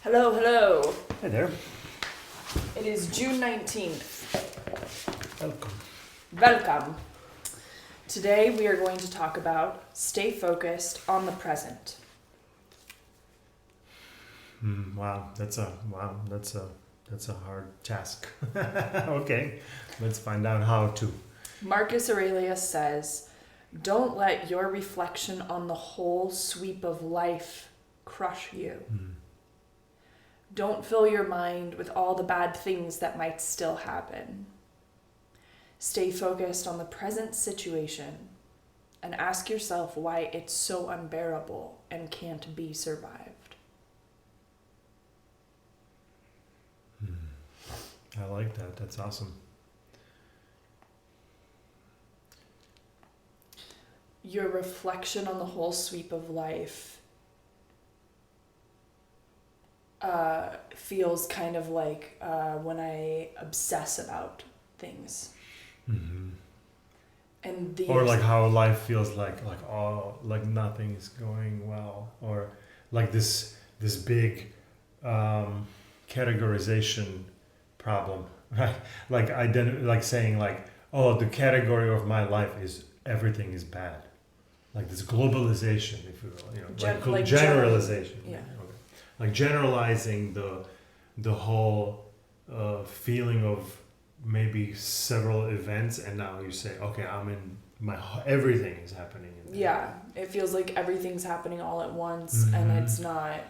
Hello, hello. Hey there. It is June 19th. Welcome. Welcome. Today we are going to talk about stay focused on the present. Wow, that's a hard task. Okay, let's find out how to. Marcus Aurelius says, "Don't let your reflection on the whole sweep of life crush you. Don't fill your mind with all the bad things that might still happen. Stay focused on the present situation and ask yourself why it's so unbearable and can't be survived." I like that. That's awesome. Your reflection on the whole sweep of life feels kind of like when I obsess about things. Mm-hmm. And Or like how life feels like nothing is going well, or like this big categorization problem, right? Like like saying like, oh, the category of my life is everything is bad, like this globalization, if you will, like generalization. Yeah. Okay. Like generalizing the whole feeling of maybe several events, and now you say, okay, I'm in everything is happening. Yeah, it feels like everything's happening all at once, and it's not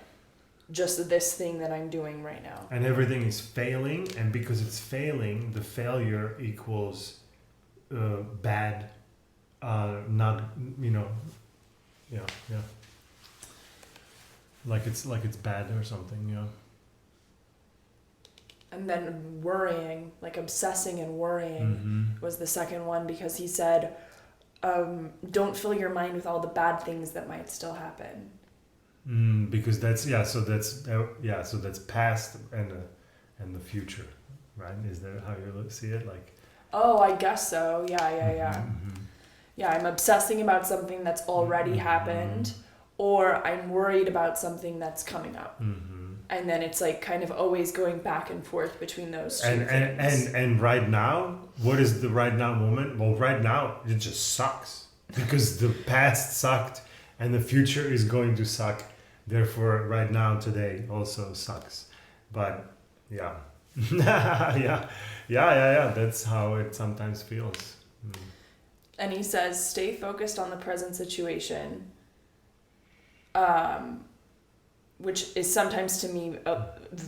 just this thing that I'm doing right now. And everything is failing, and because it's failing, the failure equals bad, not, yeah. Like it's bad or something, yeah. And then worrying, like obsessing and worrying was the second one, because he said, don't fill your mind with all the bad things that might still happen. Because that's so that's past and the future, right? Is that how you see it? Like, oh, I guess so. Yeah. Yeah, I'm obsessing about something that's already happened, or I'm worried about something that's coming up. And then it's like kind of always going back and forth between those two things. And right now, what is the right now moment? Well, right now it just sucks because the past sucked and the future is going to suck. Therefore, right now, today also sucks. But yeah, yeah. That's how it sometimes feels. And he says, stay focused on the present situation, which is sometimes to me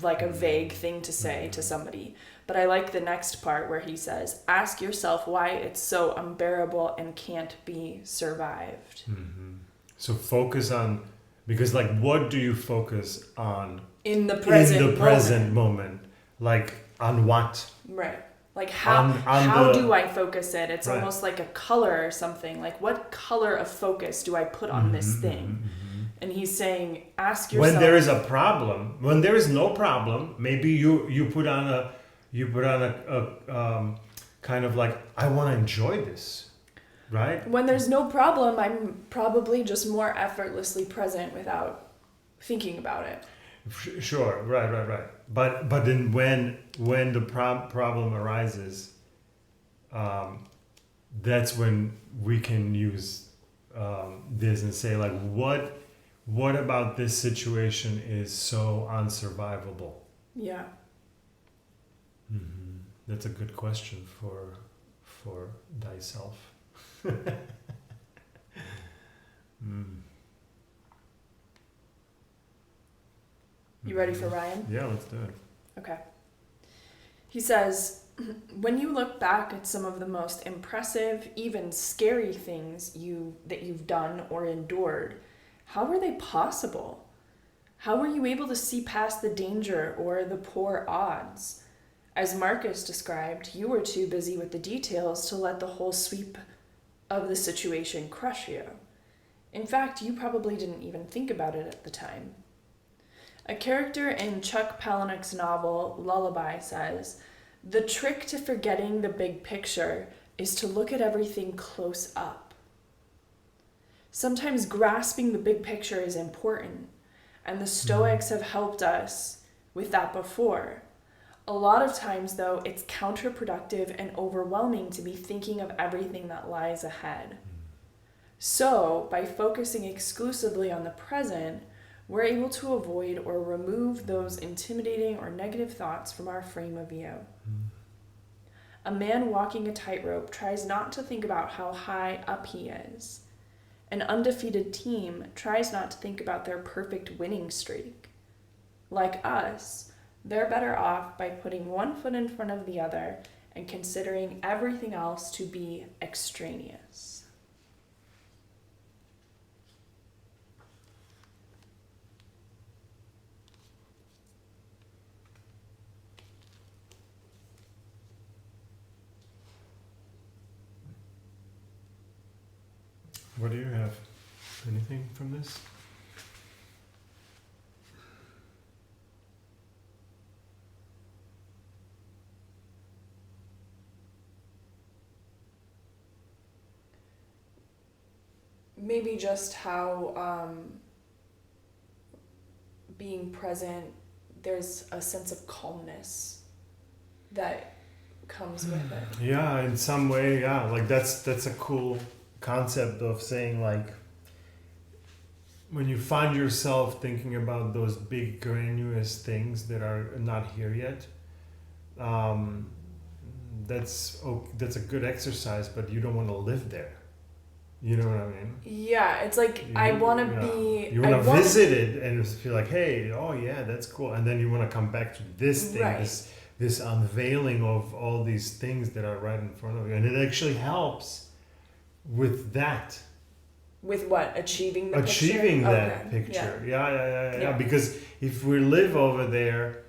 like a vague thing to say to somebody. But I like the next part where he says, ask yourself why it's so unbearable and can't be survived. So focus on, because like, what do you focus on in the present moment? Like on what? Right. Like how do I focus it? It's almost like a color or something. Like what color of focus do I put on this thing? And he's saying, ask yourself. When there is a problem, when there is no problem, maybe you put on a kind of like, I want to enjoy this, right? When there's no problem, I'm probably just more effortlessly present without thinking about it. Sure, right. But then when the problem arises, that's when we can use this and say like, what about this situation is so unsurvivable? Yeah. That's a good question for thyself. You ready for Ryan? Yeah, let's do it. Okay. He says, when you look back at some of the most impressive, even scary things that you've done or endured, how were they possible? How were you able to see past the danger or the poor odds? As Marcus described, you were too busy with the details to let the whole sweep of the situation crush you. In fact, you probably didn't even think about it at the time. A character in Chuck Palahniuk's novel Lullaby says, the trick to forgetting the big picture is to look at everything close up. Sometimes grasping the big picture is important, And the Stoics have helped us with that before. A lot of times, though, it's counterproductive and overwhelming to be thinking of everything that lies ahead. So, by focusing exclusively on the present, we're able to avoid or remove those intimidating or negative thoughts from our frame of view. A man walking a tightrope tries not to think about how high up he is. An undefeated team tries not to think about their perfect winning streak. Like us, they're better off by putting one foot in front of the other and considering everything else to be extraneous. What do you have? Anything from this? Maybe just how being present, there's a sense of calmness that comes with it. Yeah, in some way, yeah. Like that's a cool concept of saying, like, when you find yourself thinking about those big grandiose things that are not here yet, that's a good exercise, but you don't want to live there. You know what I mean? Yeah, it's like I want to be. You want to visit it and feel like, hey, oh yeah, that's cool, and then you want to come back to this thing, right. this unveiling of all these things that are right in front of you, and it actually helps with that. With what? Achieving the picture? Achieving that picture. Yeah. Because if we live over there,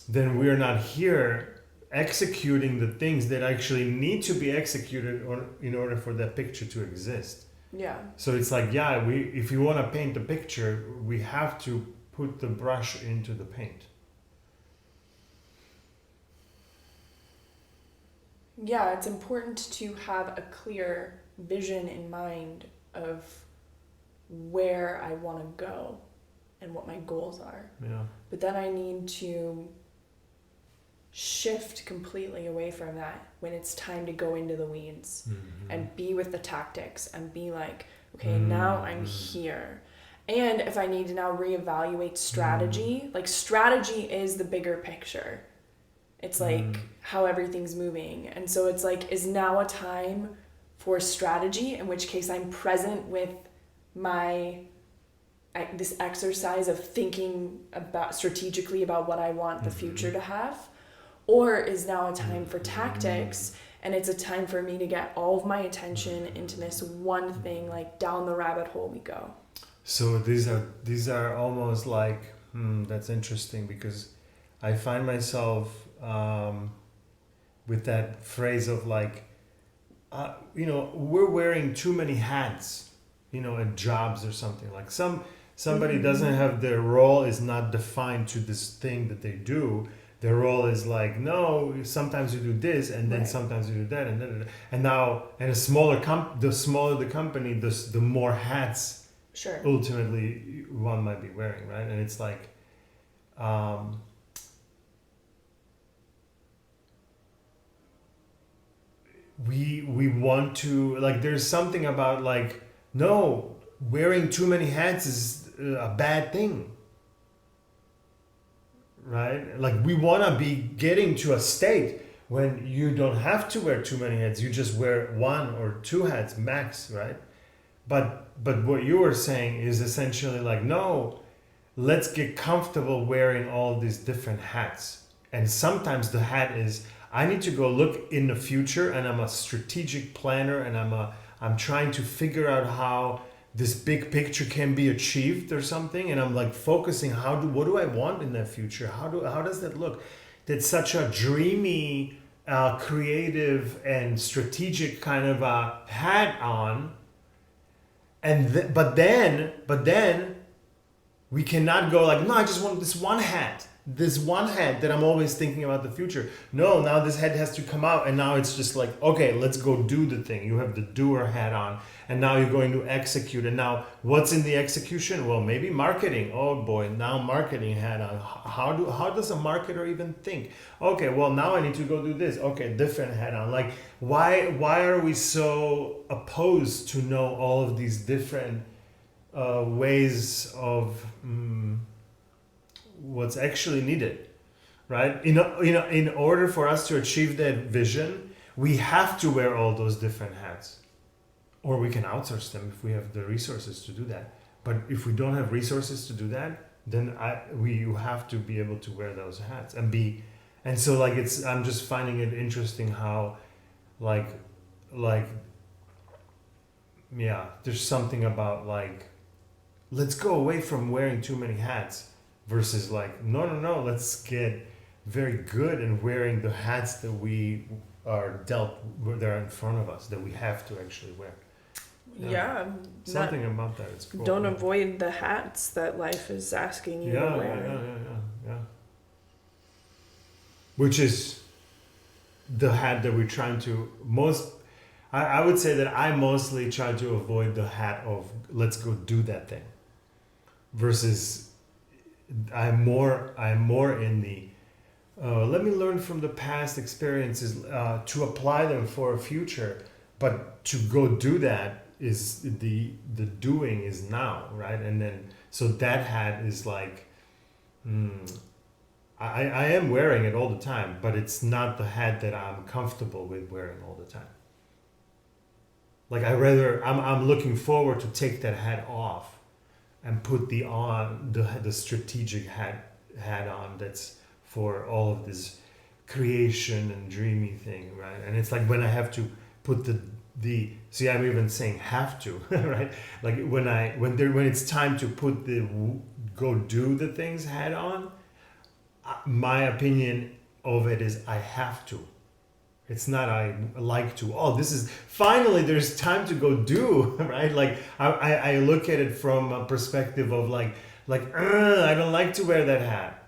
then we're not here executing the things that actually need to be executed in order for that picture to exist. Yeah. So it's like, if you want to paint the picture, we have to put the brush into the paint. Yeah, it's important to have a clear vision in mind of where I want to go and what my goals are. Yeah. But then I need to shift completely away from that when it's time to go into the weeds and be with the tactics and be like, okay, now I'm here. And if I need to now reevaluate strategy, like strategy is the bigger picture. It's like how everything's moving. And so it's like, is now a time for strategy, in which case I'm present with this exercise of thinking about strategically about what I want the future to have? Or is now a time for tactics, and it's a time for me to get all of my attention into this one thing, like down the rabbit hole we go. So these are almost like, that's interesting, because I find myself with that phrase of like, we're wearing too many hats, at jobs or something. Like somebody doesn't have, their role is not defined to this thing that they do. Their role is like, no, sometimes you do this, and then sometimes you do that, and now, and the smaller the company, the more hats ultimately one might be wearing, right? And it's like, we want to, like, there's something about like, no, wearing too many hats is a bad thing. Right? Like, we want to be getting to a state when you don't have to wear too many hats. You just wear one or two hats max, right? But what you were saying is essentially like, no, let's get comfortable wearing all these different hats. And sometimes the hat is, I need to go look in the future, and I'm a strategic planner, and I'm trying to figure out how this big picture can be achieved or something, and I'm like focusing, what do I want in that future? How does that look? That's such a dreamy, creative and strategic kind of a hat on. And but then We cannot go like, no, I just want this one hat. This one hat that I'm always thinking about the future. No, now this hat has to come out, and now it's just like, okay, let's go do the thing. You have the doer hat on, and now you're going to execute. And now what's in the execution? Well, maybe marketing. Oh boy, now marketing hat on. How does a marketer even think? Okay, well, now I need to go do this. Okay, different hat on. Like, why are we so opposed to know all of these different ways of what's actually needed, right? In order for us to achieve that vision, we have to wear all those different hats, or we can outsource them if we have the resources to do that. But if we don't have resources to do that, then you have to be able to wear those hats and so like I'm just finding it interesting how like yeah, there's something about like, let's go away from wearing too many hats versus like, no, let's get very good in wearing the hats that we are dealt, that are in front of us, that we have to actually wear. Yeah. Something about that. It's cool. Don't avoid the hats that life is asking you to wear. Yeah. Which is the hat that we're trying to I would say that I mostly try to avoid the hat of let's go do that thing. Versus I'm more in the let me learn from the past experiences to apply them for a future, but to go do that is the doing is now, right? And then so that hat is like I am wearing it all the time, but it's not the hat that I'm comfortable with wearing all the time. Like I'm looking forward to take that hat off and put the strategic hat on that's for all of this creation and dreamy thing, right? And it's like when I have to put the see, I'm even saying have to, right? Like when it's time to put the go do the things hat on, my opinion of it is I have to. It's not I like to. Oh, this is finally there's time to go do, right? Like I look at it from a perspective of like I don't like to wear that hat.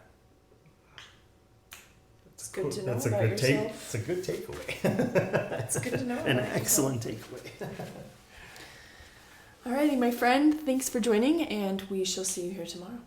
It's good to know That's about yourself. It's a good takeaway. It's good to know. An excellent takeaway. Alrighty, my friend. Thanks for joining, and we shall see you here tomorrow.